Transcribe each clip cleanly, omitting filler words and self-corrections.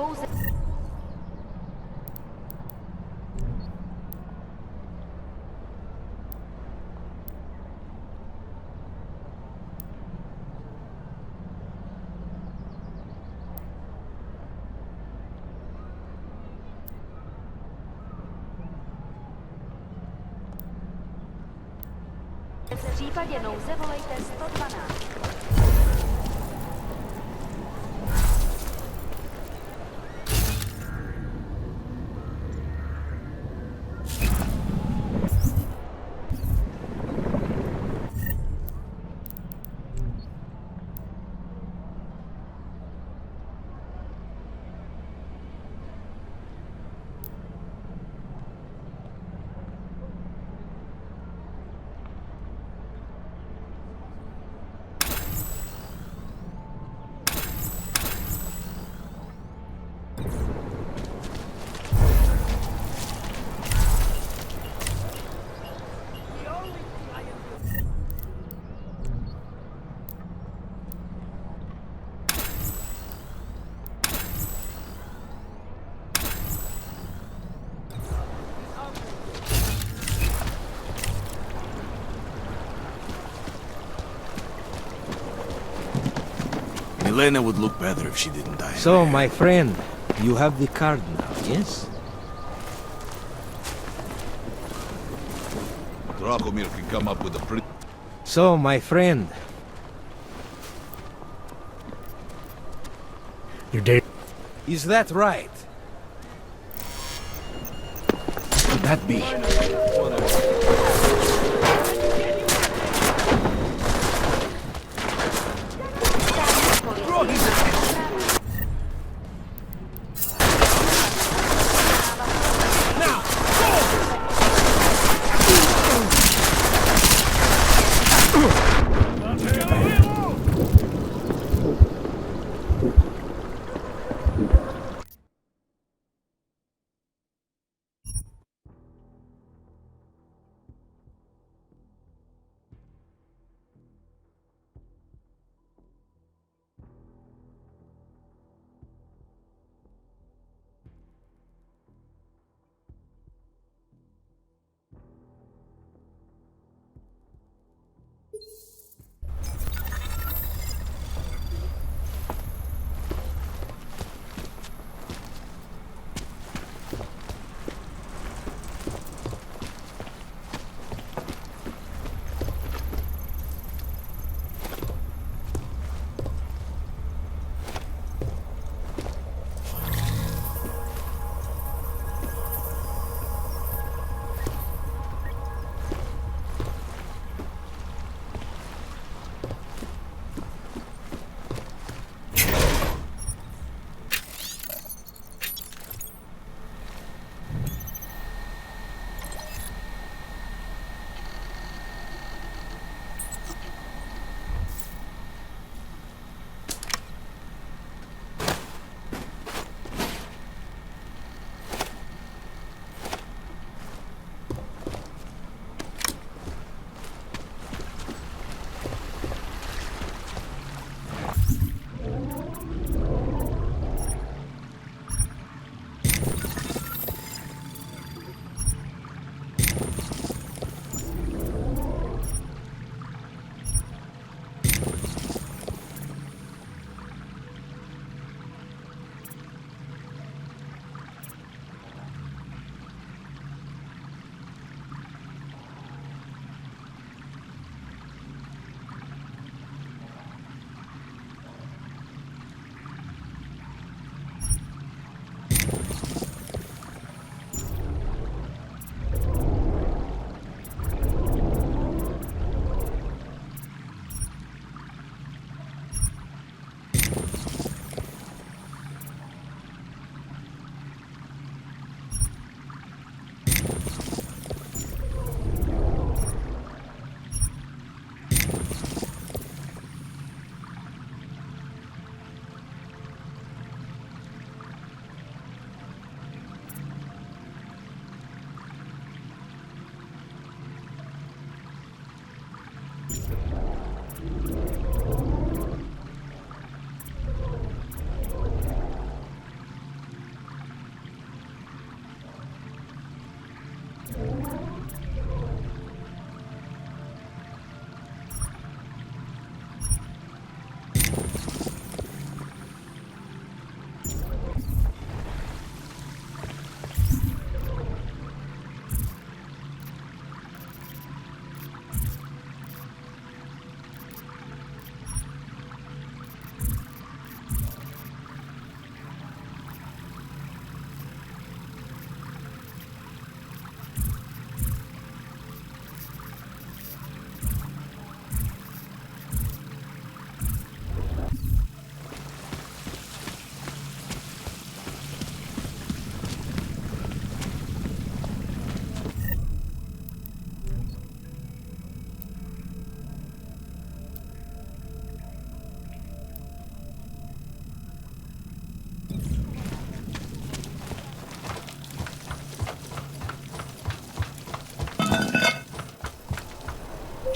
pouze... V případě nouze volejte 112. Elena would look better if she didn't die. So, my friend, you have the card now, yes? Dracomir can come up with a pretty... So, my friend... You're dead. Is that right? Could that be?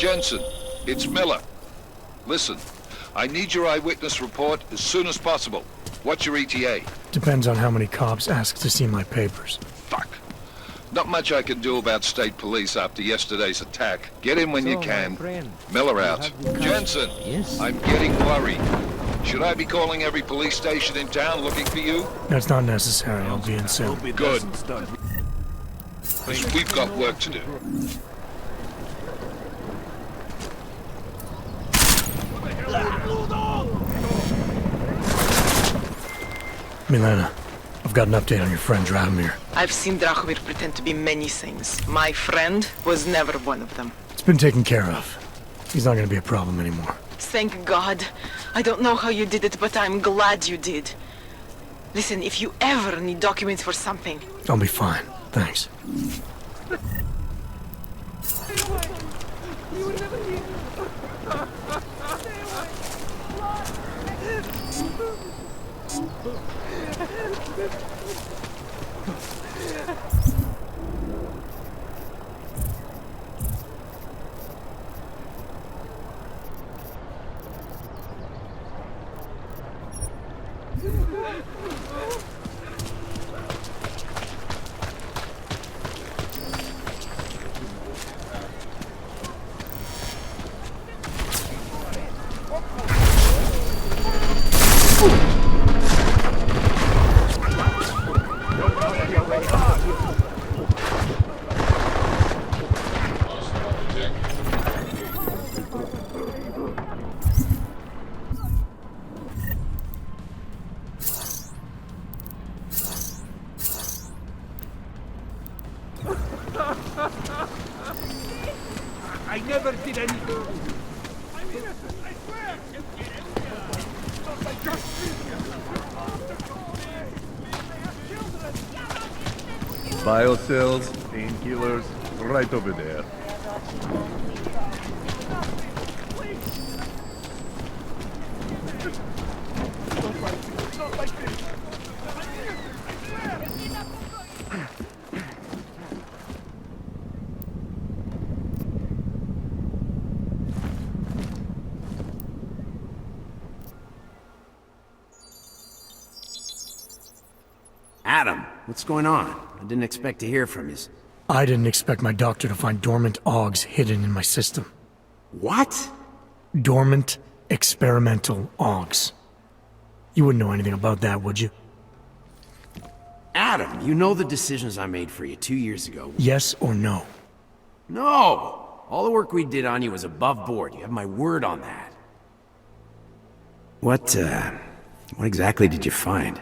Jensen, it's Miller. Listen, I need your eyewitness report as soon as possible. What's your ETA? Depends on how many cops ask to see my papers. Fuck. Not much I can do about state police after yesterday's attack. Get in when you can. Miller out. Jensen, Yes? I'm getting worried. Should I be calling every police station in town looking for you? That's not necessary. I'll be in soon. Good. Because we've got work to do. Milena, I've got an update on your friend Drahomir. I've seen Drahomir pretend to be many things. My friend was never one of them. It's been taken care of. He's not gonna be a problem anymore. Thank God. I don't know how you did it, but I'm glad you did. Listen, if you ever need documents for something... I'll be fine. Thanks. I never did anything. Biocells, painkillers, right over there. Adam, what's going on? I didn't expect to hear from you. I didn't expect my doctor to find dormant augs hidden in my system. What? Dormant experimental augs. You wouldn't know anything about that, would you? Adam, you know the decisions I made for you 2 years ago. Yes or no? No! All the work we did on you was above board. You have my word on that. What exactly did you find?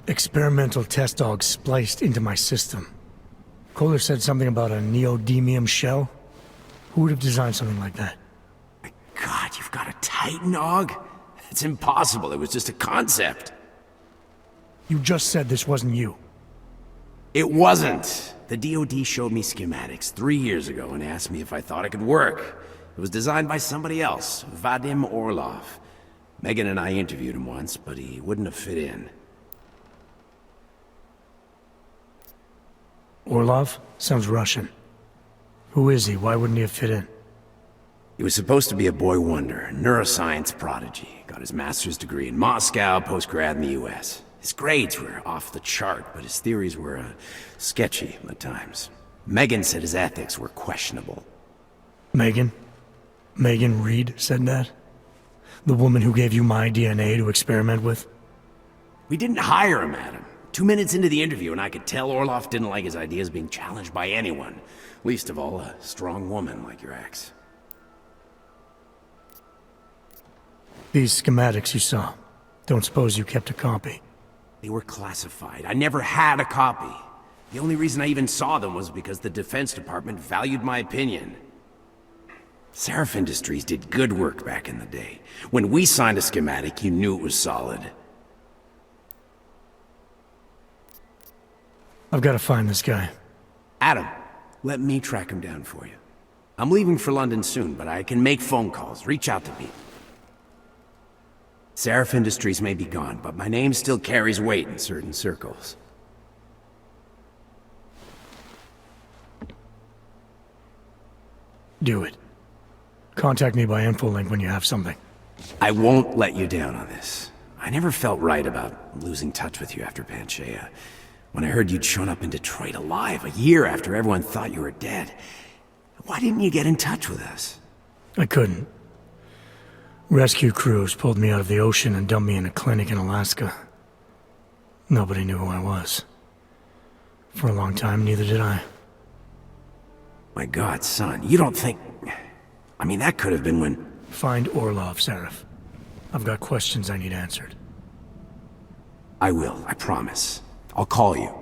Experimental test augs spliced into my system. Kohler said something about a neodymium shell. Who would have designed something like that? My God, you've got a Titan aug? It's impossible. It was just a concept. You just said this wasn't you. It wasn't. The DoD showed me schematics 3 years ago and asked me if I thought it could work. It was designed by somebody else, Vadim Orlov. Megan and I interviewed him once, but he wouldn't have fit in. Orlov? Sounds Russian. Who is he? Why wouldn't he have fit in? He was supposed to be a boy wonder, a neuroscience prodigy. Got his master's degree in Moscow, post-grad in the US. His grades were off the chart, but his theories were sketchy at times. Megan said his ethics were questionable. Megan? Megan Reed said that? The woman who gave you my DNA to experiment with? We didn't hire him, Adam. 2 minutes into the interview, and I could tell Orlov didn't like his ideas being challenged by anyone. Least of all, a strong woman like your ex. These schematics you saw. Don't suppose you kept a copy? They were classified. I never had a copy. The only reason I even saw them was because the Defense Department valued my opinion. Seraph Industries did good work back in the day. When we signed a schematic, you knew it was solid. I've got to find this guy. Adam, let me track him down for you. I'm leaving for London soon, but I can make phone calls, reach out to people. Seraph Industries may be gone, but my name still carries weight in certain circles. Do it. Contact me by InfoLink when you have something. I won't let you down on this. I never felt right about losing touch with you after Panchea. When I heard you'd shown up in Detroit alive a year after everyone thought you were dead. Why didn't you get in touch with us? I couldn't. Rescue crews pulled me out of the ocean and dumped me in a clinic in Alaska. Nobody knew who I was. For a long time, neither did I. My God, son, you don't think... I mean, that could have been when... Find Orlov, Seraph. I've got questions I need answered. I will, I promise. I'll call you.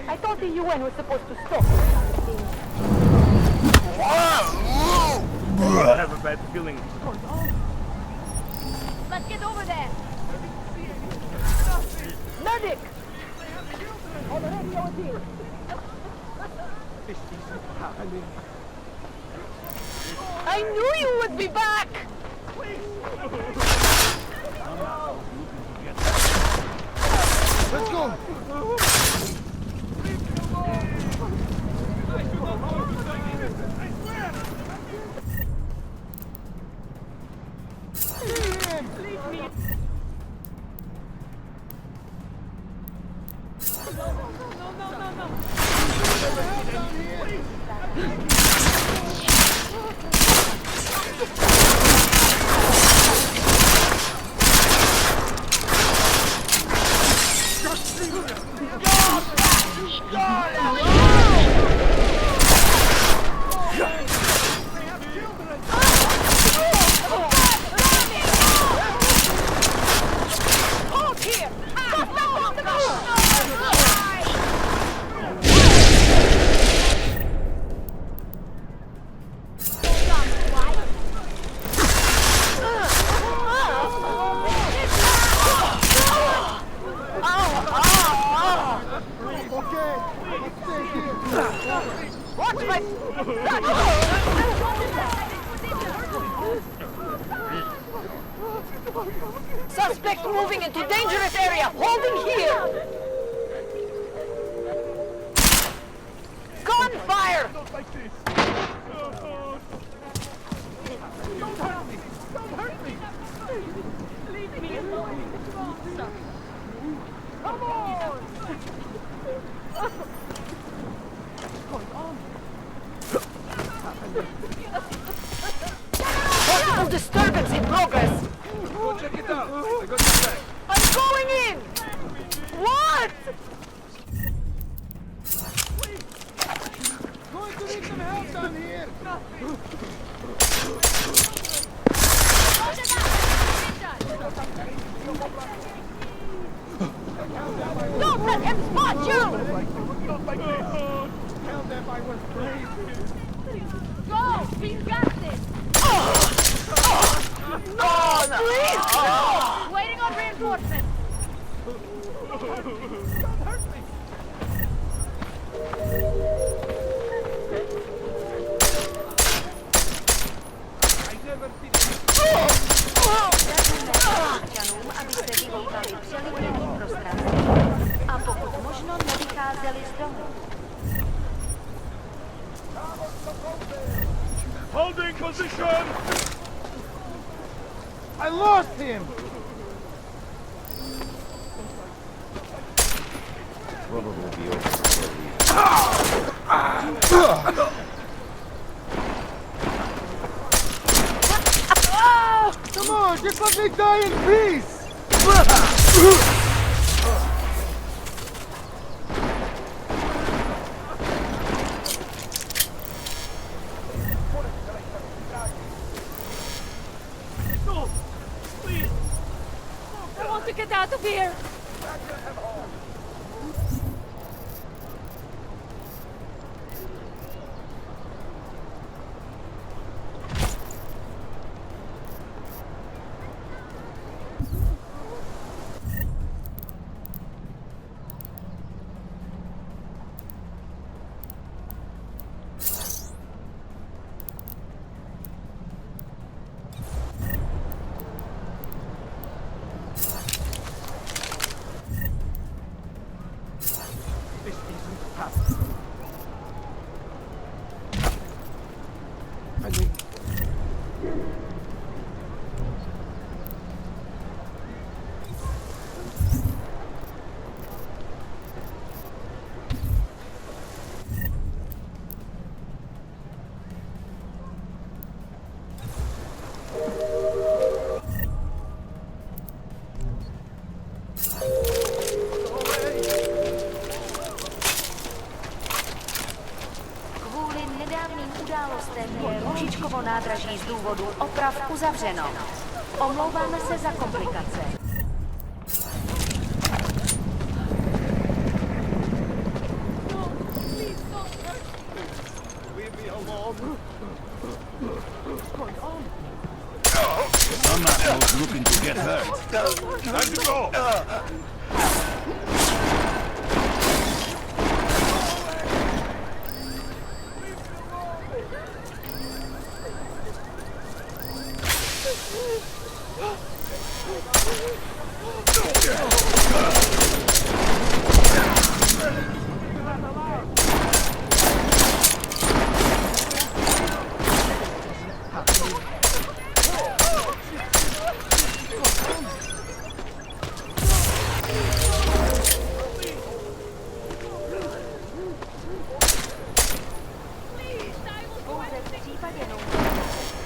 I thought the UN was supposed to stop. I have a bad feeling. Let's get over there. Medic! Already over here. I knew you would be back! Let's go! Suspect moving into dangerous area. Holding here. Gunfire! Don't like this! Don't hurt me! Don't hurt me! Leave me alone! Come on! What's going on? Possible disturbance in progress. Go check it out! I got your back! I'm going in! What? Going to need some help down here! Don't let him spot you! Don't like this! Tell them I was brave! Go! He's got this! No, please! No! Waiting on reinforcements! Don't hurt me! I never did anything. občanům, abyste vyhýbali přelidněným prostranství a pokud možno nevycházeli z domu. Holding position! I lost him! Probably be over before Come on, just let me die in peace! No! Please! I want to get out of here! Kvůli nedávným událostem je Růžičkovo nádraží z důvodu oprav uzavřeno. Omlouváme se za komplikace. I'm not looking to get hurt. Time to go! Pouze v případě nouze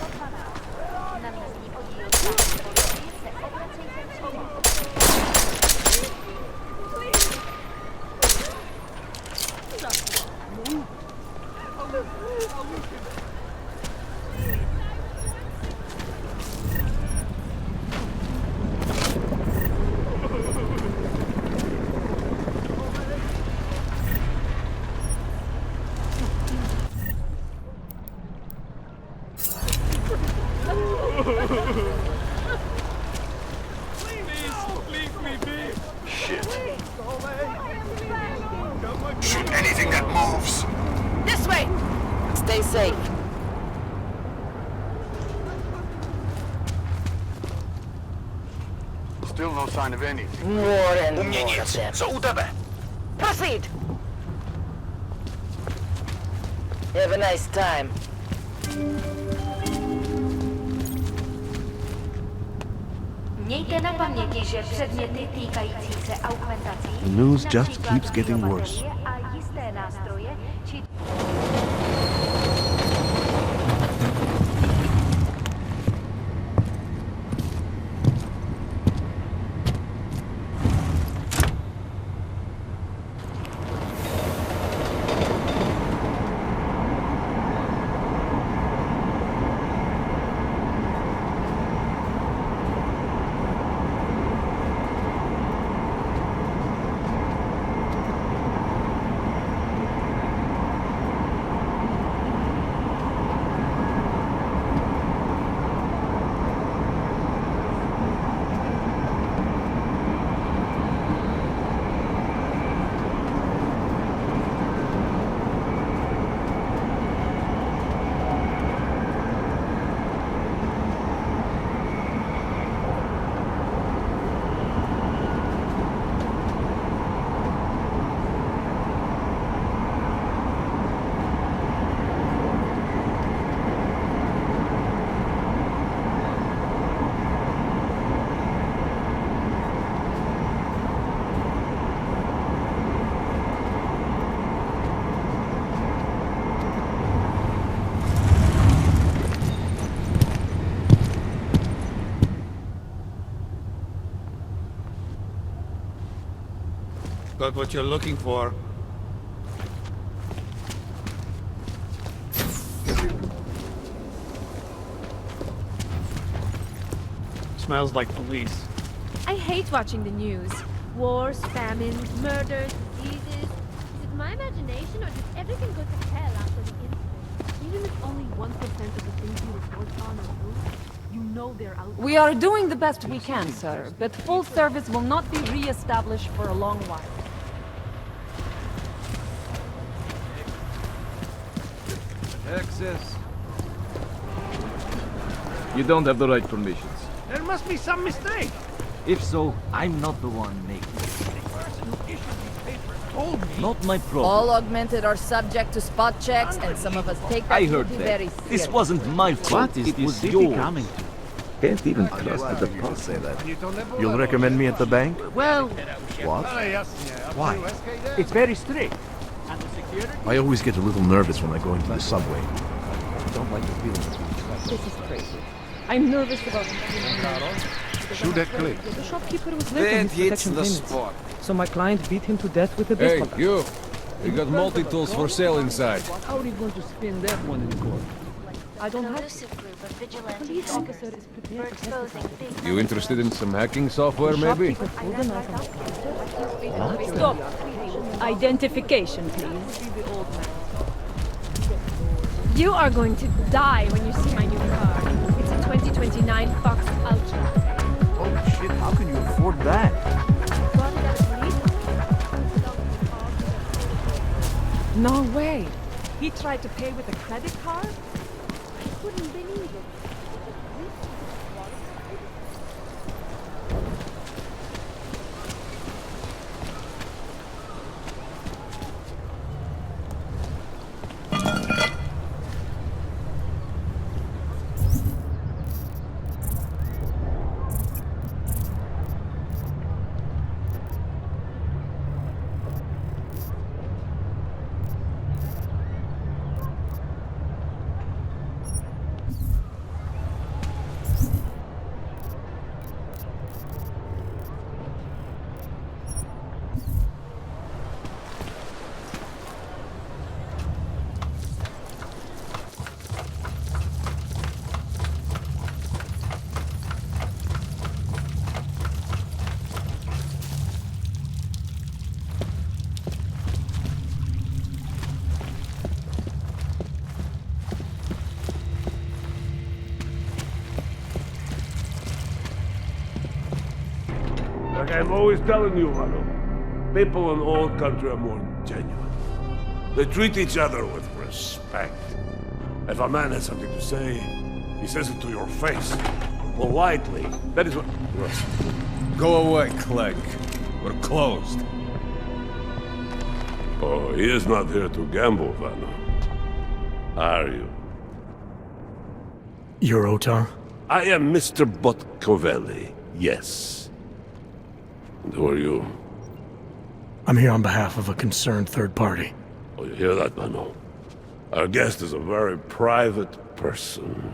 112. Na místní oddíl státní policie se obracejte přímo. Leave me be! Shit! Shoot anything that moves! This way! Stay safe. Still no sign of anything. More and more of them. Co u tebe? Proceed! Have a nice time. Mějte na paměti, že předměty týkající se augmentací, The news just například keeps getting worse. baterie a jisté nástroje, či Got what you're looking for. Smells like police. I hate watching the news. Wars, famines, murders, diseases. Is it my imagination or did everything go to hell after the incident? Even if only 1% of the things you report on are true, you know they're out there. We are doing the best we can, sir, but full service will not be re-established for a long while. Access. You don't have the right permissions. There must be some mistake. If so, I'm not the one making it. The person who issued these papers told me. Not my problem. All augmented are subject to spot checks, and some of us take that I heard duty that. very seriously. This wasn't my fault. It was yours. Can't even trust the boss say that. You'll recommend me at the bank? Well, what? Why? It's very strict. And the security? I always get a little nervous when I go into the subway. I don't like the feeling of being trusted. This is crazy. I'm nervous about Shoot that clip. The shopkeeper was late on That his hits protection the payments. spot. So my client beat him to death with a Hey, baseball bat. you! We got multi-tools for sale inside. How are you going to spin that one in court? I don't An have elusive group of vigilante police officer hackers is were prepared to exposing testify. big You interested in some hacking software, maybe? Shopkeeper pulled a knife on the counter. Stop. Identification, please. You are going to die when you see my new car. It's a 2029 Fox Ultra. Holy shit, how can you afford that? Bought it at a police No way. He tried to pay with a credit card? I couldn't believe it. Like I'm always telling you, Rado, people in all country are more genuine. They treat each other with respect. If a man has something to say, he says it to your face. Politely. That is what... Go away, Clegg. We're closed. Oh, he is not here to gamble, Vanna. Are you? You're Otar? I am Mr. Botkovelli, yes. And who are you? I'm here on behalf of a concerned third party. Oh, you hear that, Mano? Our guest is a very private person.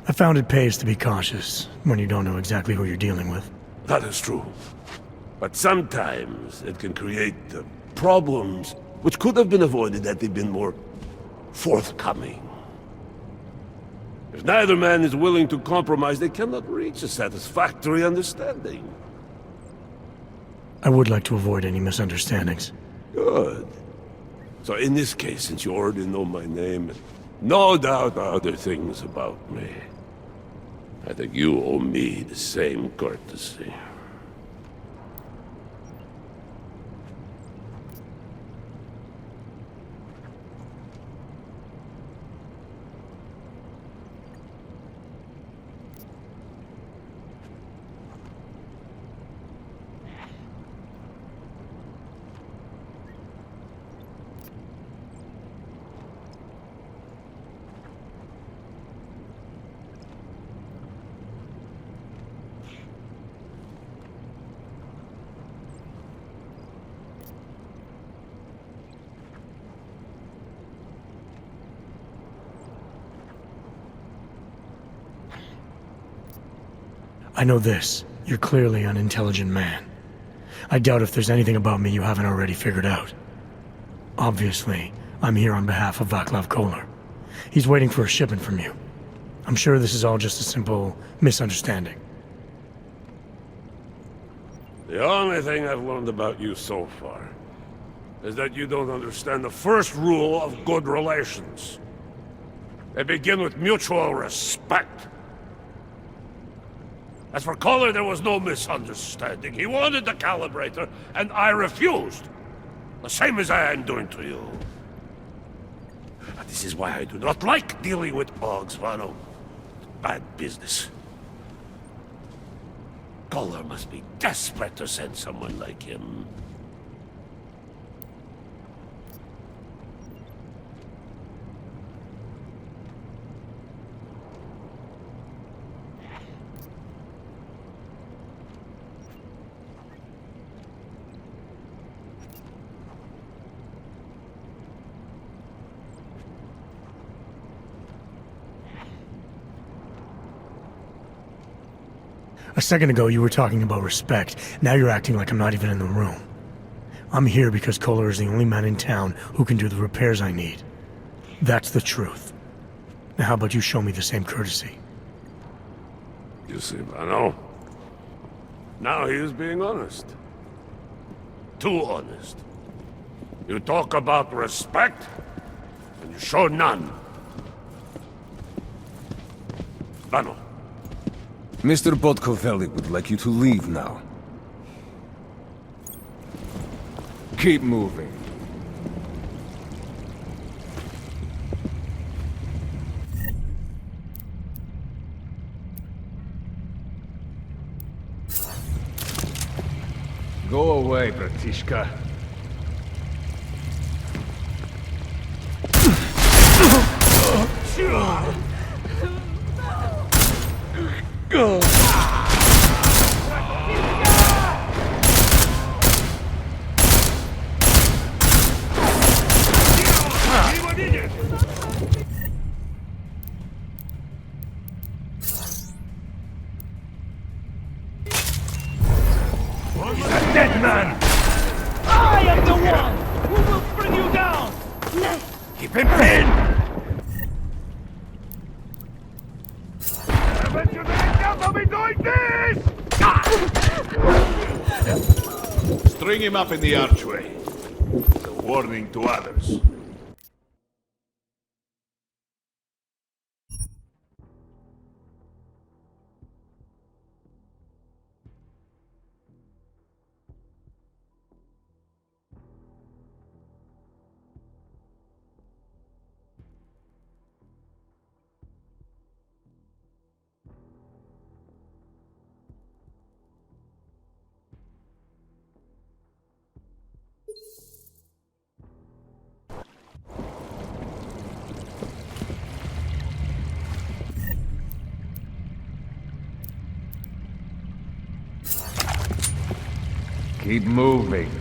I found it pays to be cautious when you don't know exactly who you're dealing with. That is true. But sometimes it can create problems which could have been avoided had they been more forthcoming. If neither man is willing to compromise, they cannot reach a satisfactory understanding. I would like to avoid any misunderstandings. Good. So in this case, since you already know my name, and no doubt other things about me, I think you owe me the same courtesy. I know this. You're clearly an intelligent man. I doubt if there's anything about me you haven't already figured out. Obviously, I'm here on behalf of Vaclav Kolar. He's waiting for a shipment from you. I'm sure this is all just a simple misunderstanding. The only thing I've learned about you so far is that you don't understand the first rule of good relations. They begin with mutual respect. As for Kolar, there was no misunderstanding. He wanted the calibrator, and I refused. The same as I am doing to you. This is why I do not like dealing with Boggs, Vano. Bad business. Kolar must be desperate to send someone like him. A second ago, you were talking about respect. Now you're acting like I'm not even in the room. I'm here because Kolar is the only man in town who can do the repairs I need. That's the truth. Now how about you show me the same courtesy? You see, Vano? Now he is being honest. Too honest. You talk about respect, and you show none. Vano. Mr. Podkoveli would like you to leave now. Keep moving. Go away, bratishka. Go! Dead man! I am the one who will bring you down! Keep him pinned! Haven't you been enough of me doing this? String him up in the archway. It's a warning to others. Keep moving.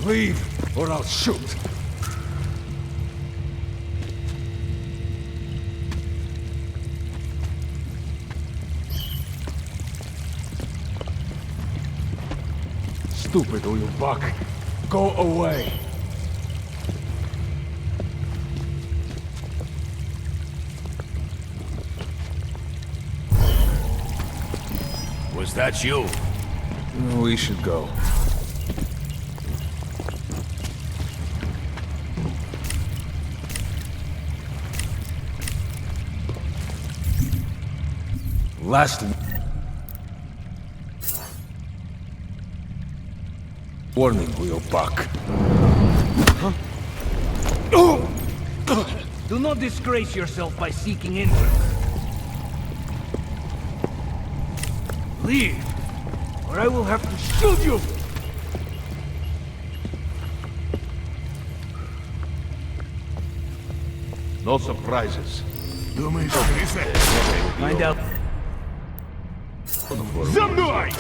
Leave, or I'll shoot. Stupid, Uyubak. Go away. Was that you? We should go. Last warning, Uyubak. Do not disgrace yourself by seeking entrance. Leave, or I will have to shoot you! No surprises. Find out. Замной!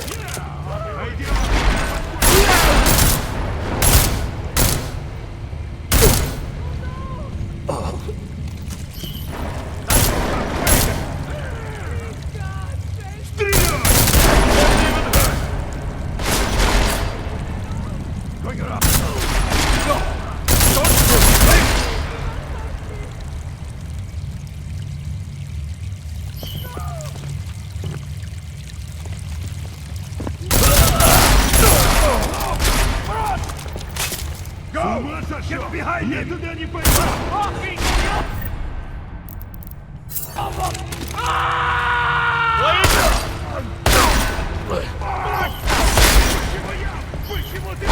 Я туда не пойду! Почему ты...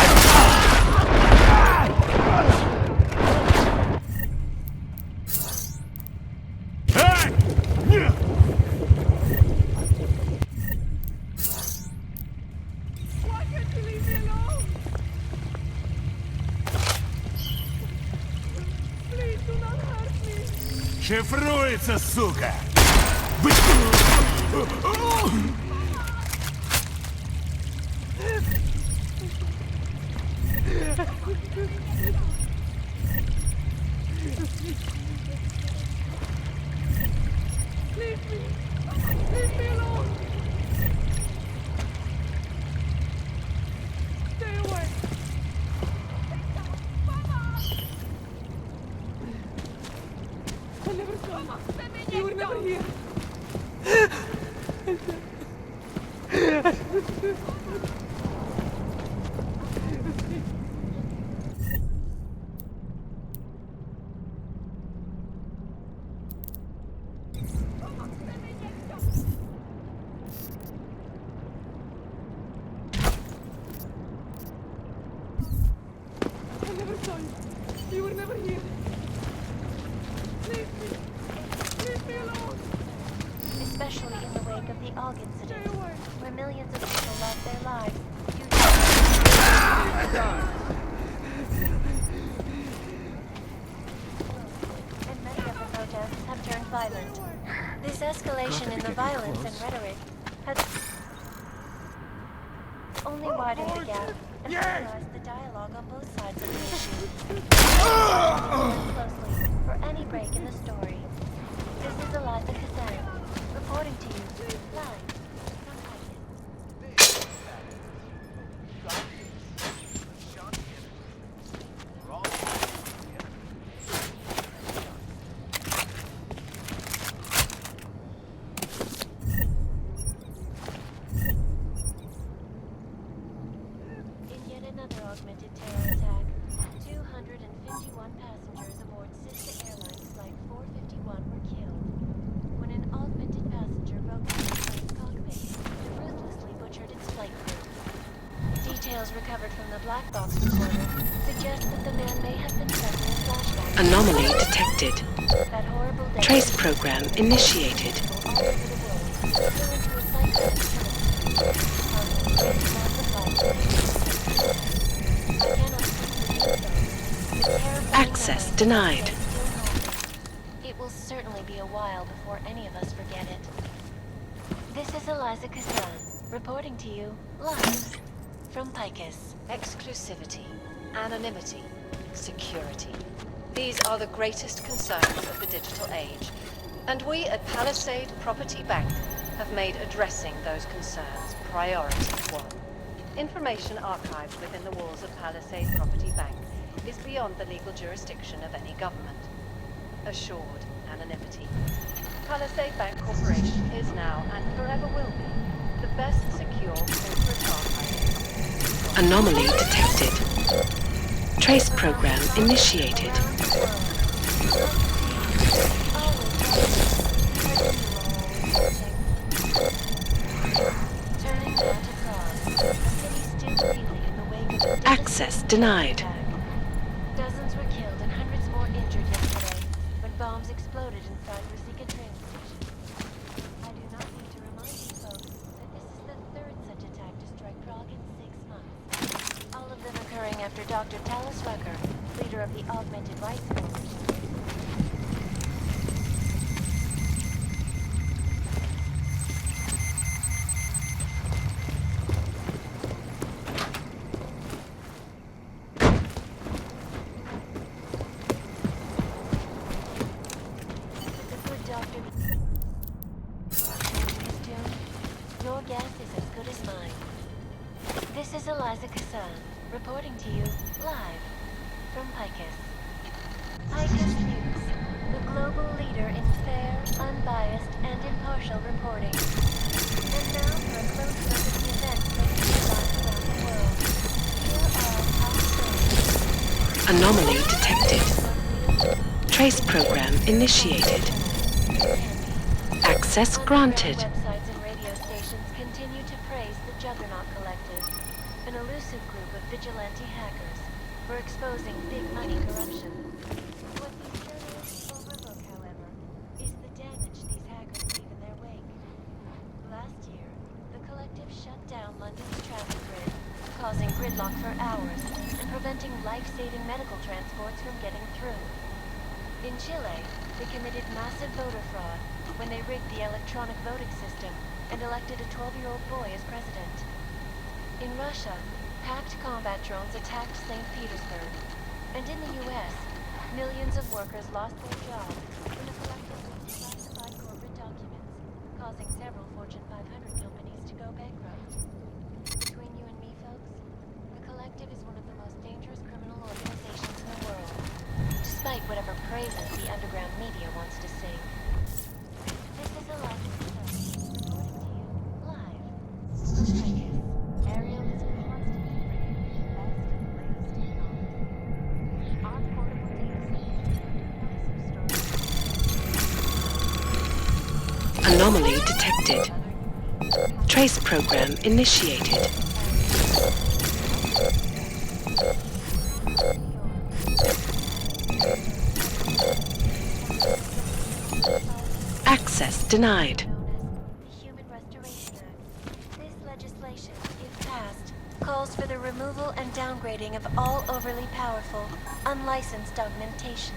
Шифруется, сука! You were never here. I never saw you. You were never here. Leave me. Leave me alone. Especially in the wake of the Og incident, where millions of people lost their lives due and many of the protests have turned violent. This escalation in the violence and rhetoric has only widened the gap and polarized the dialogue on both sides of the issue. Listen closely for any break in the story. This is Eliza Kazan, reporting to you live from Titan. In yet another augmented terror attack, 251 passengers aboard Sister Airlines Flight 451 were killed when an augmented passenger broke into the plane's cockpit and ruthlessly butchered its flight crew. Details recovered from the black box recorder suggest that the man may have been suffering flashbacks. Anomaly detected. That horrible day Trace program initiated. all over the world fell into a cycle of I cannot speak for you, though. Access denied. It will certainly be a while before any of us forget it. This is Eliza Kazan, reporting to you live from Picus. Exclusivity, anonymity, security. These are the greatest concerns of the digital age. And we at Palisade Property Bank have made addressing those concerns priority one. Information archived within the walls of Palisade Property Bank is beyond the legal jurisdiction of any government. Assured anonymity. Palisade Bank Corporation is now and forever will be the best secure corporate archive. Anomaly detected. Trace program initiated. Access denied. Dozens were killed and hundreds more injured yesterday when bombs exploded inside Rosika train station. I do not need to remind you folks that this is the third such attack to strike Prague in 6 months. All of them occurring after Dr. Talis Rucker, leader of the Augmented Rights Coalition, your guess is as good as mine. This is Eliza Kazan, reporting to you live from Picus. Picus News, the global leader in fair, unbiased, and impartial reporting. And now for a close look at the events taking place around the world. Here are our stories. Anomaly detected. Trace program initiated. Access granted. Websites and radio stations continue to praise the Juggernaut Collective, an elusive group of vigilante hackers for exposing big money corruption. What these journalists overlook, however, is the damage these hackers leave in their wake. Last year, the collective shut down London's traffic grid, causing gridlock for hours and preventing life-saving medical transports from getting through. In Chile, they committed massive voter fraud when they rigged the electronic voting system and elected a 12-year-old boy as president. In Russia, hacked combat drones attacked St. Petersburg. And in the US, millions of workers lost their jobs when the collective leaked classified corporate documents, causing several Fortune 500 companies to go bankrupt. Between you and me, folks, the collective is one of the most dangerous criminal organizations in the world, despite whatever praises the underground media wants to sing. This is a live reporting to you, live. Ariel is constantly bringing you the best and latest technology. Our portable data center, Anomaly detected. Trace program initiated. Access denied. the Human Restoration Act. This legislation, if passed, calls for the removal and downgrading of all overly powerful, unlicensed augmentations.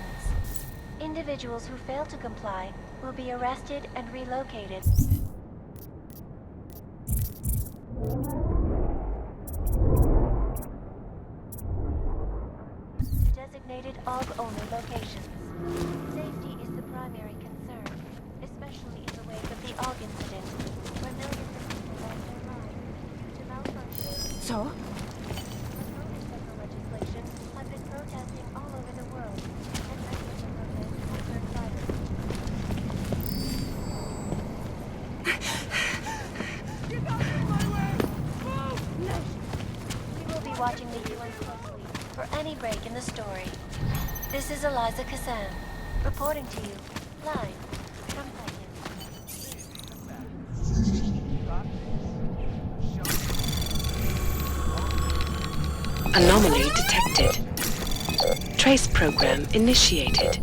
Individuals who fail to comply will be arrested and relocated. Designated AUG-only locations. Safety is the primary concern, especially in the wake of the AUG incident, where millions of people lost their lives due to malfunction. So? Legislation have been protesting all over the world, and many of the protests have turned violent. Get out of my way! Move! We will be watching the UN closely for any break in the story. This is Eliza Kazan, reporting to you, live from Titan. Anomaly detected. Trace program initiated.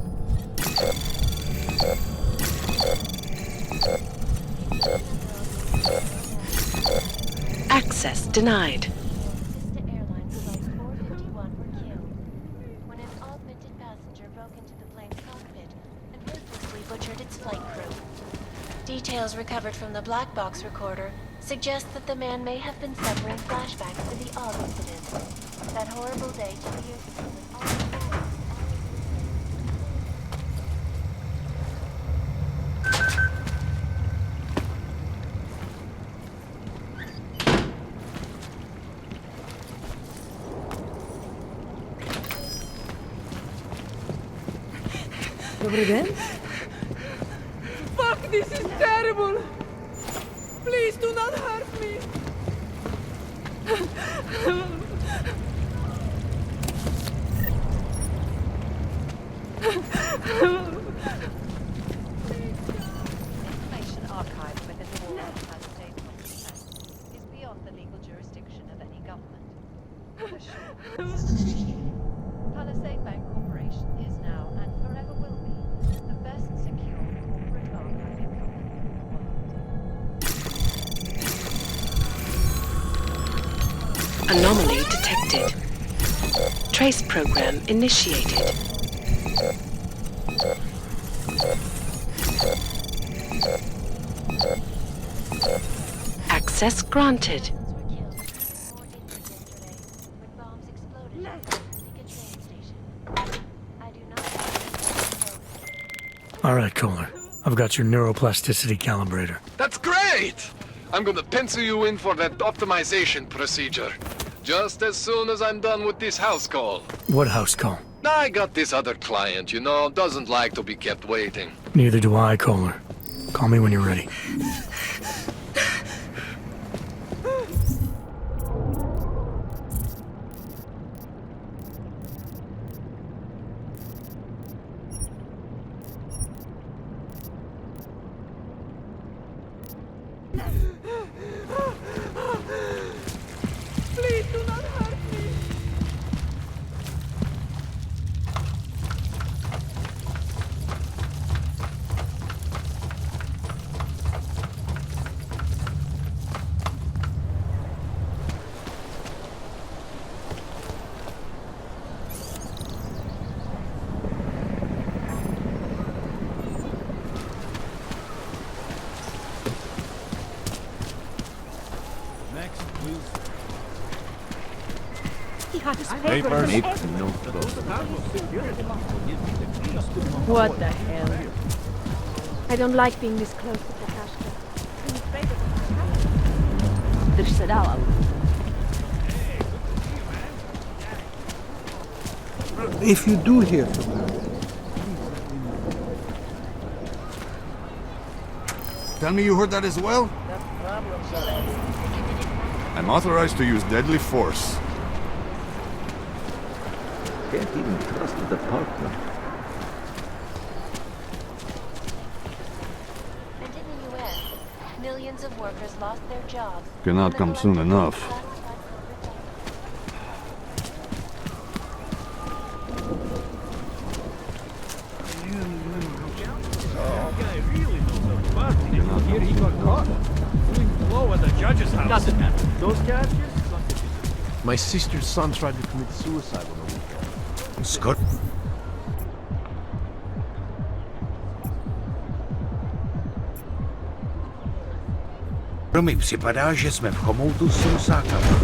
Access denied. Sister Airlines Flight 451 were killed when an augmented passenger broke into the plane's cockpit and ruthlessly butchered its flight crew. Details recovered from the black box recorder suggest that the man may have been suffering flashbacks to the AUG incident. That horrible day 2 years ago when all the world Fuck, this is terrible! Please do not hurt me! Information archived within the walls of Palisade Property Bank is beyond the legal jurisdiction of any government. Palisade Bank Corporation is now and forever will be the best secure corporate archiving company in the world. Anomaly detected. Trace program initiated. Access granted. were killed and more injured yesterday when bombs exploded at the Pacifica train station. I do not know. All right, Kohler. I've got your neuroplasticity calibrator. That's great! I'm gonna pencil you in for that optimization procedure. Just as soon as I'm done with this house call. What house call? I got this other client, you know, doesn't like to be kept waiting. Neither do I, Kohler. Call me when you're ready. Please do not hurt me. He had his Papers. What the hell? I don't like being this close to Takashka. I'm afraid of it. If you do hear from her, Tell me you heard that as well? I'm authorized to use deadly force. can't even trust the department. And in the US, millions of workers lost their jobs. Cannot come soon enough. Here he got caught. Doing blow at the judge's house. Doesn't matter. Those charges? My sister's son tried to commit suicide on the weekend. Scott. Mi připadá, že jsme v chomoutu s sousákama.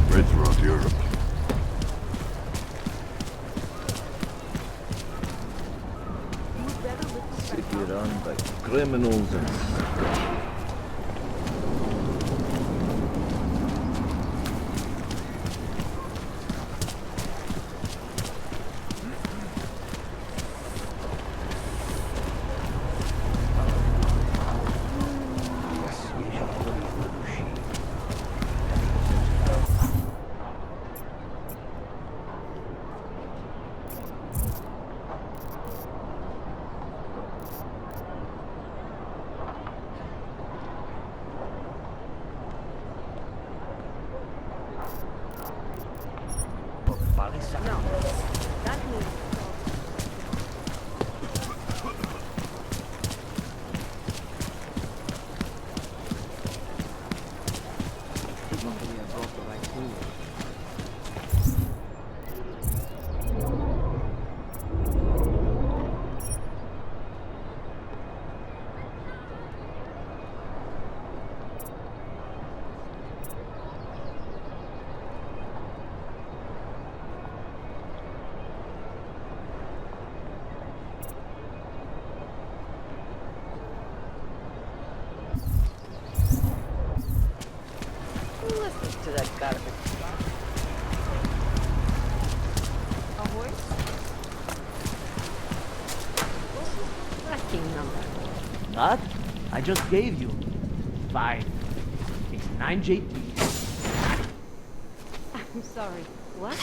Spread throughout Europe. City run by criminals and No, that means Listen to that garbage. a horse? What's his tracking number? That? I just gave you. Fine. It's 9JP. I'm sorry. What?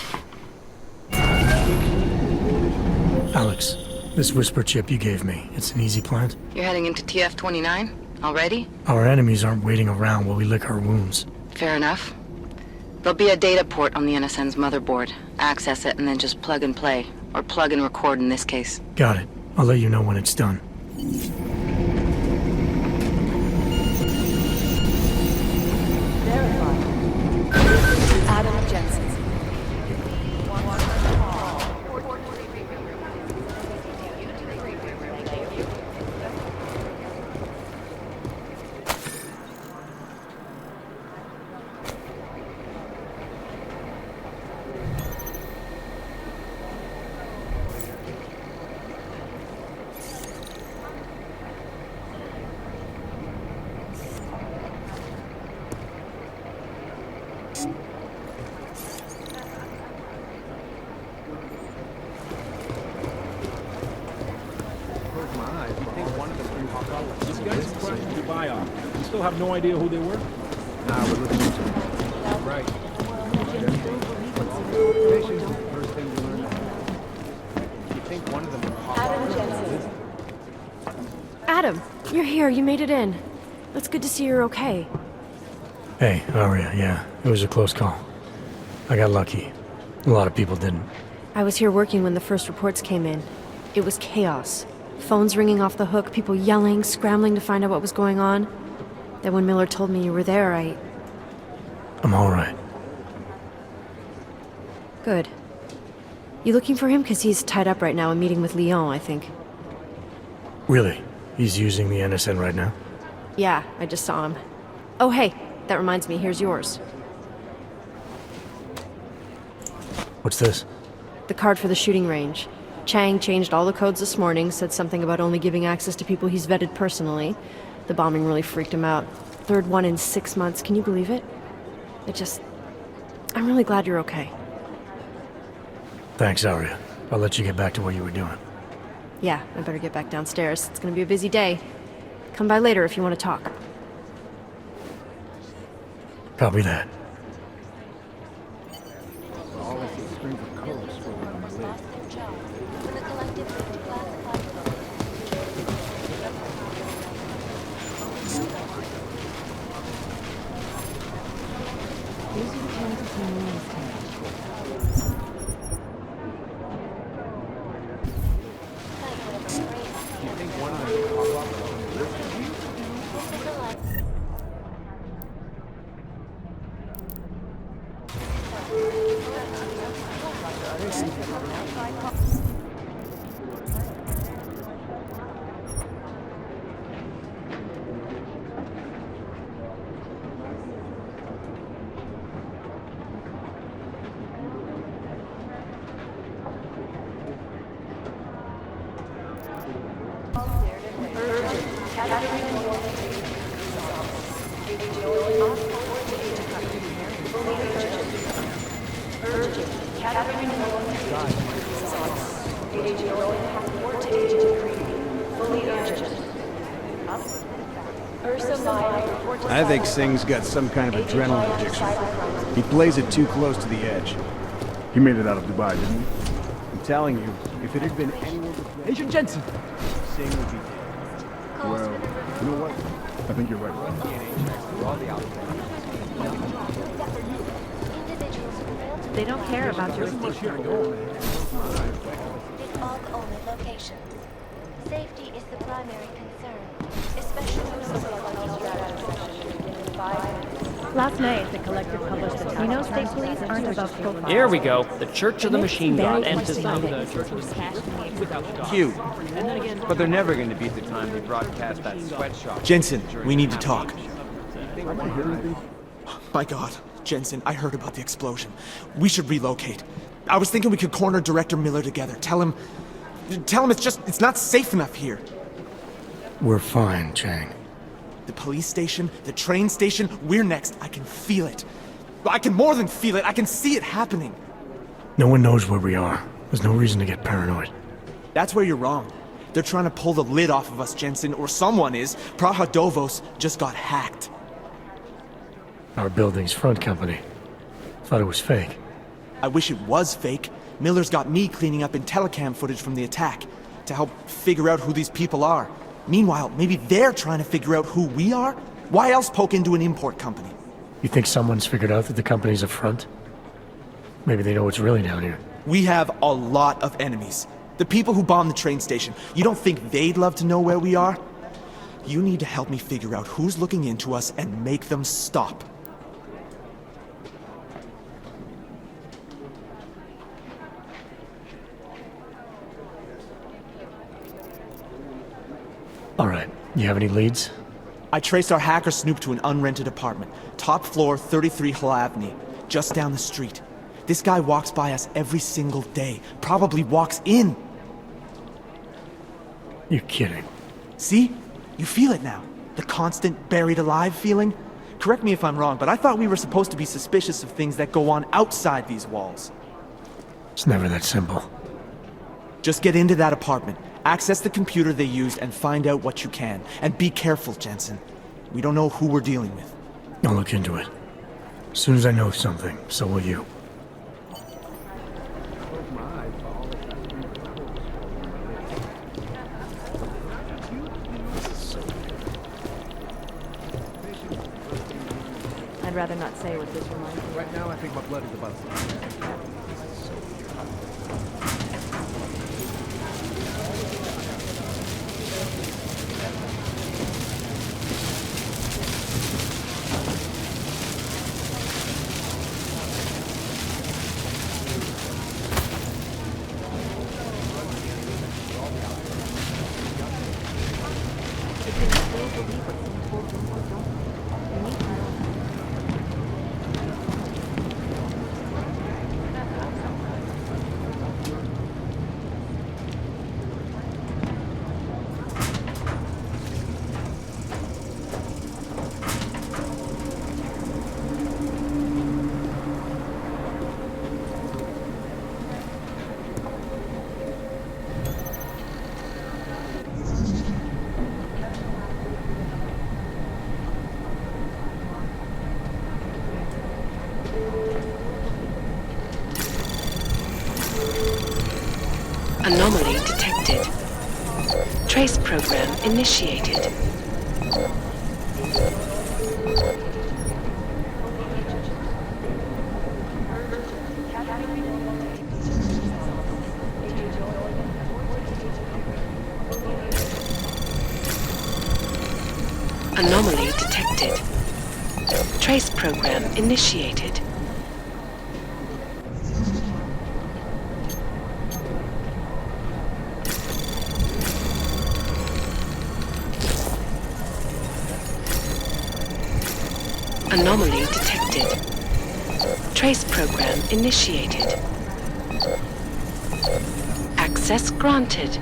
Alex, this whisper chip you gave me, it's an easy plant? You're heading into TF-29? Already? Our enemies aren't waiting around while we lick our wounds. Fair enough. There'll be a data port on the NSN's motherboard. Access it and then just plug and play. Or plug and record in this case. Got it. I'll let you know when it's done. Adam Jensen. You still have no idea who they were? Nah, we're looking into it. Right. Patience is the first thing you learn. You think one of them would pop out? Adam, you're here. You made it in. It's good to see you're okay. Hey, Aria, yeah. It was a close call. I got lucky. A lot of people didn't. I was here working when the first reports came in. It was chaos. Phones ringing off the hook, people yelling, scrambling to find out what was going on. Then when Miller told me you were there, I'm alright. Good. You looking for him? Because he's tied up right now, a meeting with Lyon, I think. Really? He's using the NSN right now? Yeah, I just saw him. Oh, hey, that reminds me, here's yours. What's this? The card for the shooting range. Chang changed all the codes this morning, said something about only giving access to people he's vetted personally. The bombing really freaked him out. Third one in 6 months, can you believe it? I'm really glad you're okay. Thanks, Aria. I'll let you get back to what you were doing. Yeah, I better get back downstairs. It's gonna be a busy day. Come by later if you want to talk. Copy that. I think Singh's got some kind of adrenaline addiction. He plays it too close to the edge. He made it out of Dubai, didn't he? I'm telling you, if it had been anyone but Agent Jensen! Singh would be dead. Well, you know what? I think you're right. They don't care about jurisdiction. Fog only location. Safety is the primary concern, especially Last night, the collective published a... You know, state police aren't above profile. Here we go. The Church of the Machine God and to some the Church of the Cute. But they're never going to beat the time they broadcast that sweatshop. Jensen, we need to talk. My God, Jensen, I heard about the explosion. We should relocate. I was thinking we could corner Director Miller together. Tell him it's not safe enough here. We're fine, Chang. The police station, the train station, we're next. I can feel it. I can more than feel it. I can see it happening. No one knows where we are. There's no reason to get paranoid. That's where you're wrong. They're trying to pull the lid off of us, Jensen, or someone is. Praha Dovos just got hacked. Our building's front company. Thought it was fake. I wish it was fake. Miller's got me cleaning up IntelliCam footage from the attack to help figure out who these people are. Meanwhile, maybe they're trying to figure out who we are? Why else poke into an import company? You think someone's figured out that the company's a front? Maybe they know what's really down here. We have a lot of enemies. The people who bombed the train station. You don't think they'd love to know where we are? You need to help me figure out who's looking into us and make them stop. All right. You have any leads? I traced our hacker snoop to an unrented apartment. Top floor, 33 Hlavny. Just down the street. This guy walks by us every single day. Probably walks in. You're kidding. See? You feel it now. The constant buried alive feeling. Correct me if I'm wrong, but I thought we were supposed to be suspicious of things that go on outside these walls. It's never that simple. Just get into that apartment. Access the computer they used and find out what you can. And be careful, Jensen. We don't know who we're dealing with. I'll look into it. As soon as I know something, so will you. I'd rather not say what this reminds me of. Right now, I think my blood is about to start. Anomaly detected. Trace program initiated. Anomaly detected. Trace program initiated. Anomaly detected. Trace program initiated. Access granted.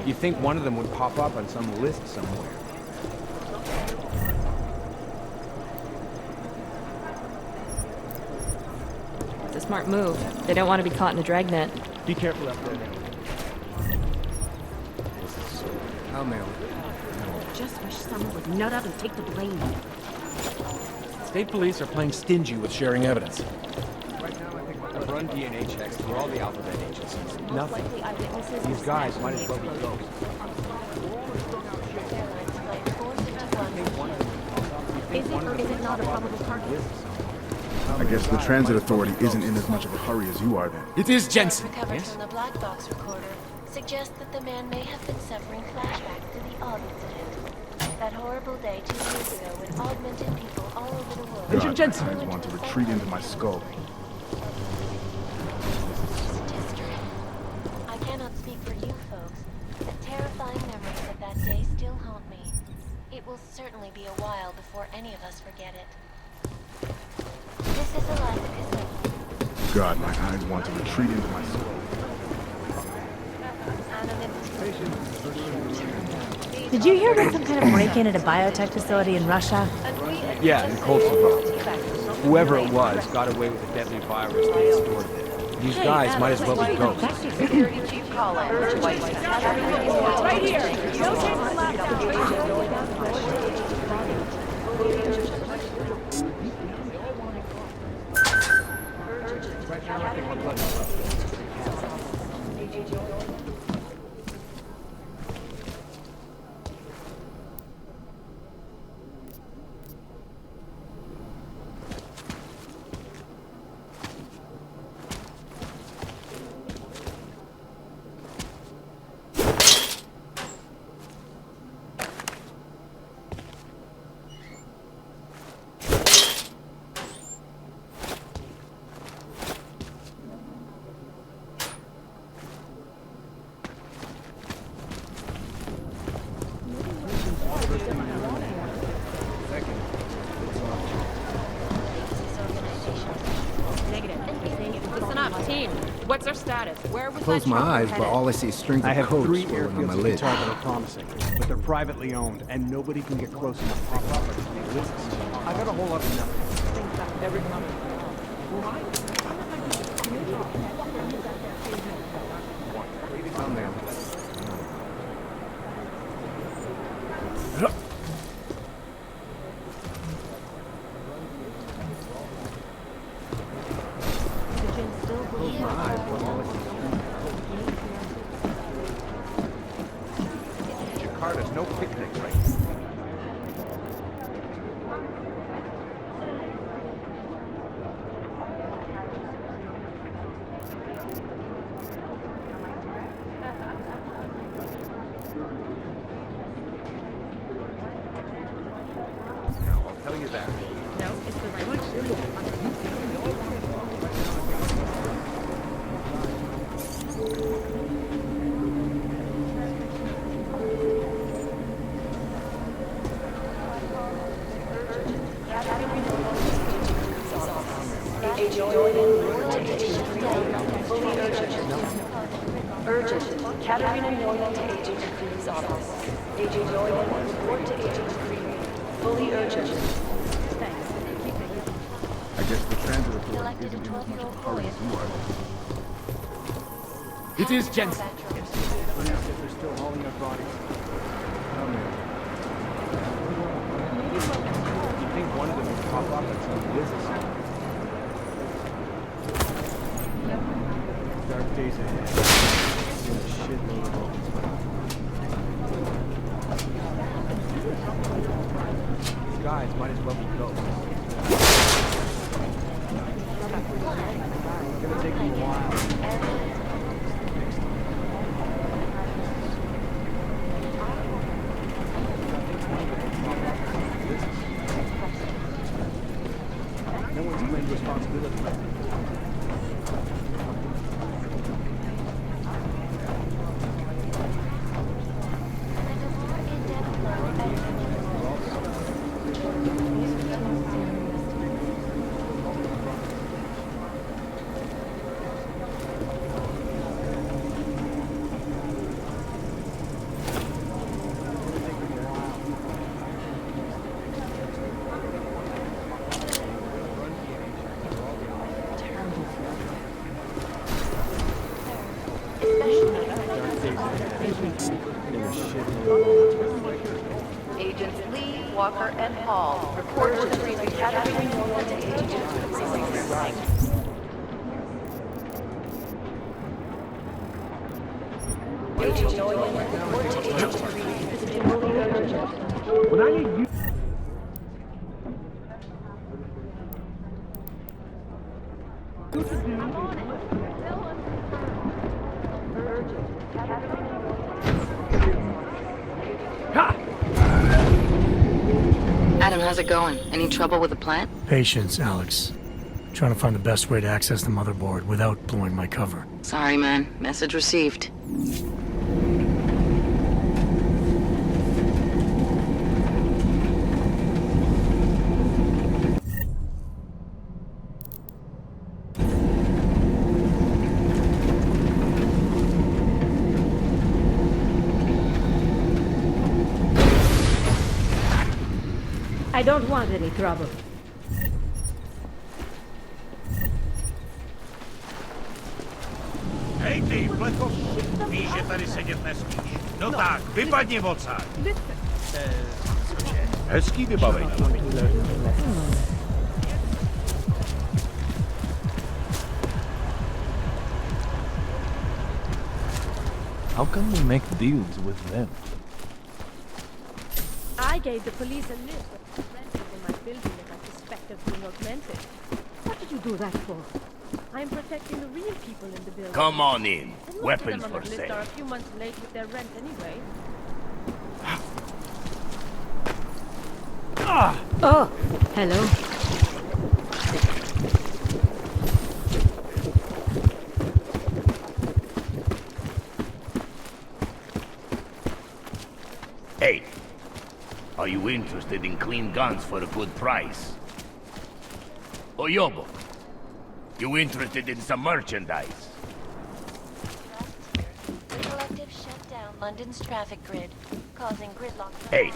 You'd think one of them would pop up on some list somewhere. It's a smart move. They don't want to be caught in a dragnet. Be careful up there. I'll mail it. Just wish someone would nut up and take the blame. State police are playing stingy with sharing evidence. I've run DNA checks through all the alphabet agencies. Nothing. These guys might as well be ghosts. Is it or is it not a probable target? I guess the transit authority isn't in as much of a hurry as you are then. It is Jensen. Recovered from the black box recorder suggests that the man may have been suffering flashbacks to the Og incident. That horrible day 2 years ago when augmented people all over the world... God, my eyes want to retreat into my skull. I cannot speak for you folks, but terrifying memories of that day still haunt me. It will certainly be a while before any of us forget it. This is a life, isn't it? God, my eyes want to retreat into my skull. Did you hear about some kind of break-in at a biotech facility in Russia? Yeah, in Kosovo. Whoever it was got away with a deadly virus they had stored there. These guys might as well be ghosts. Security Chief Collins, Right here! No chance to Listen up, team. What's our status? Where was Close that my truck eyes, but headed? all I see is strings I of have code 3 swirling on my airfields in lid. Qatar that are promising, but they're privately owned, and nobody can get close enough to pop up and take risks. I got a whole lot of nothing. Every time. I'm there. Close my eyes, but all I see is strings of code. Jakarta's no picnic right now. I'll tell you that. No, it's the right one. Urgent. Katarina Nolan to Agent Creed's office. Agent Nolan, report to Agent Creed. Fully urgent. I guess the transit authority isn't in as much of a hurry as you are. It is Jensen. Police said they're still hauling our bodies. Come in. You think one of them would pop up at some business? Dark days ahead. In a shitload of opens. These guys might as well be ghosts. It's gonna take a while. No one's claimed responsibility. Agents Lee, Walker, and Hall report to the Katarina Nolan to Agent Creed's office. Agent Nolan, report to Agent Creed. Fully urgent. When I need you. Adam, how's it going? Any trouble with the plant? Patience, Alex. Trying to find the best way to access the motherboard without blowing my cover. Sorry, man. Message received. I don't want any trouble. ty, plecho. Víš, že tady sedět nesmíš. No tak, vypadni odsaď. Hezký vybavení. How can we make deals with them? I gave the police a list of renters in my building that I suspect of being augmented. What did you do that for? I'm protecting the real people in the building. Come on in. And most Weapons of them for on the list sale. are a few months late with their rent anyway. Oh, hello. Hey, are you interested in clean guns for a good price? Oyobo, you interested in some merchandise? The collective shut down London's traffic grid, causing gridlock. Hey,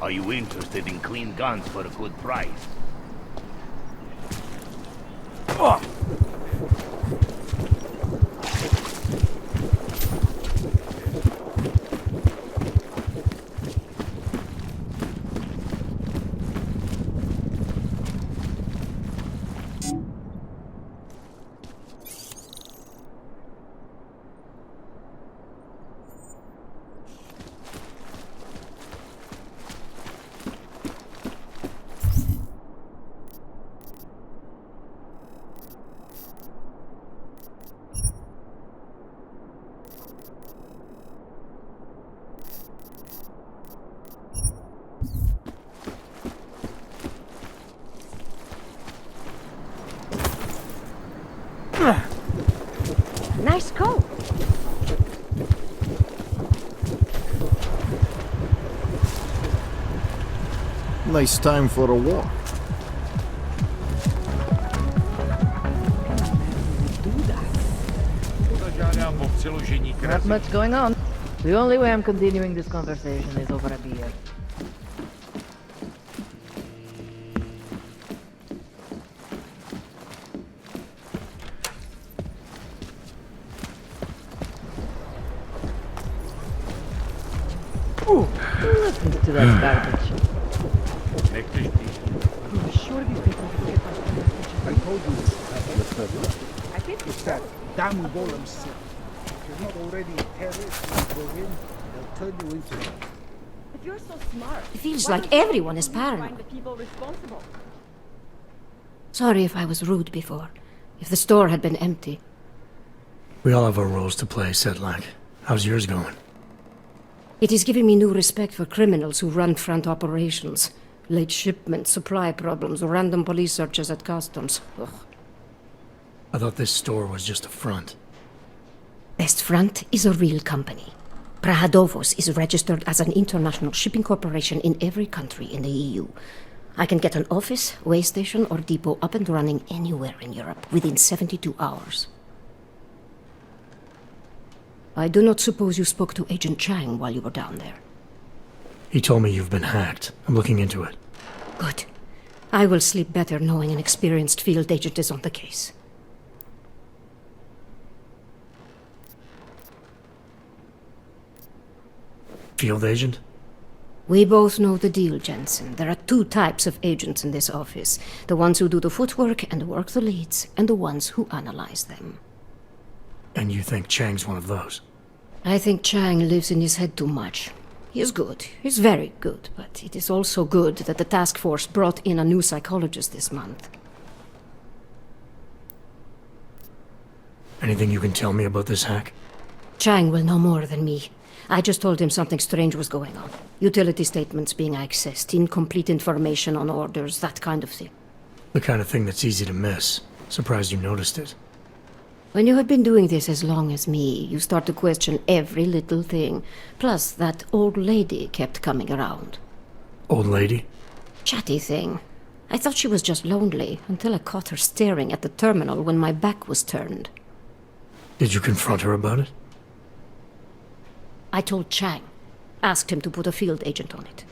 are you interested in clean guns for a good price? Oh. Nice coat. Nice time for a walk. Not much going on. The only way I'm continuing this conversation is over a beer. Listen to that garbage. I'm sure these people will get my I told you I think it's that damn golem set. If you're not already terrorists, you go in, they'll turn you into them. If you're so smart, It feels why like don't everyone is you find paranoid. the people responsible? Sorry if I was rude before. If the store had been empty. We all have our roles to play, Sedlak. How's yours going? It is giving me new respect for criminals who run front operations. Late shipments, supply problems, random police searches at customs. Ugh. I thought this store was just a front. Best Front is a real company. Prahadovos is registered as an international shipping corporation in every country in the EU. I can get an office, way station, or depot up and running anywhere in Europe within 72 hours. I do not suppose you spoke to Agent Chang while you were down there. He told me you've been hacked. I'm looking into it. Good. I will sleep better knowing an experienced field agent is on the case. Field agent? We both know the deal, Jensen. There are two types of agents in this office. The ones who do the footwork and work the leads, and the ones who analyze them. And you think Chang's one of those? I think Chang lives in his head too much. He is good. He's very good. But it is also good that the task force brought in a new psychologist this month. Anything you can tell me about this hack? Chang will know more than me. I just told him something strange was going on. Utility statements being accessed, incomplete information on orders, that kind of thing. The kind of thing that's easy to miss. Surprised you noticed it. When you have been doing this as long as me, you start to question every little thing. Plus, that old lady kept coming around. Old lady? Chatty thing. I thought she was just lonely, until I caught her staring at the terminal when my back was turned. Did you confront her about it? I told Chang. Asked him to put a field agent on it.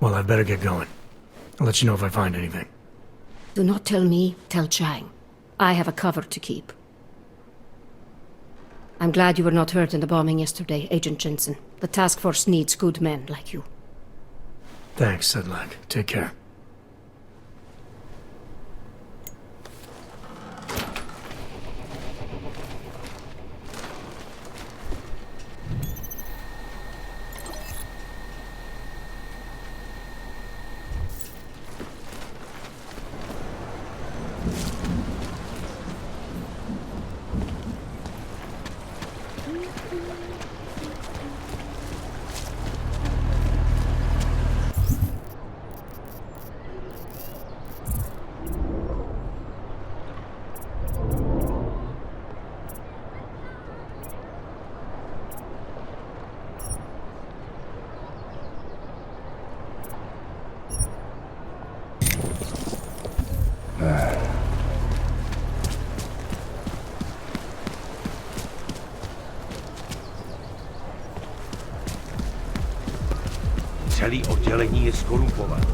Well, I better get going. I'll let you know if I find anything. Do not tell me, tell Chang. I have a cover to keep. I'm glad you were not hurt in the bombing yesterday, Agent Jensen. The task force needs good men like you. Thanks, Sedlak. Take care. Celý oddělení je skorumpované.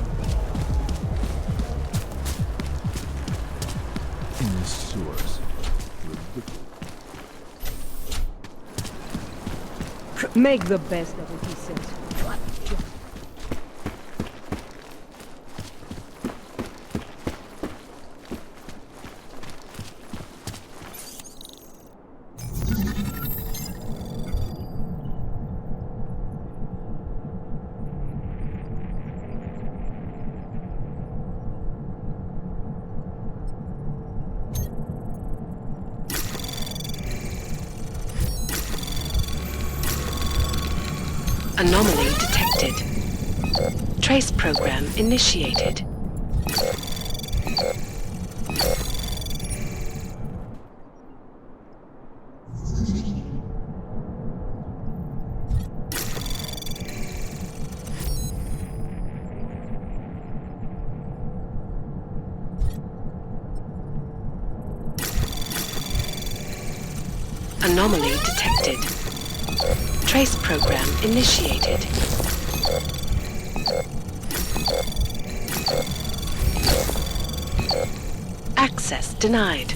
Make the best of it, he says. Anomaly detected. Trace program initiated. Anomaly detected. Trace program initiated. Access denied.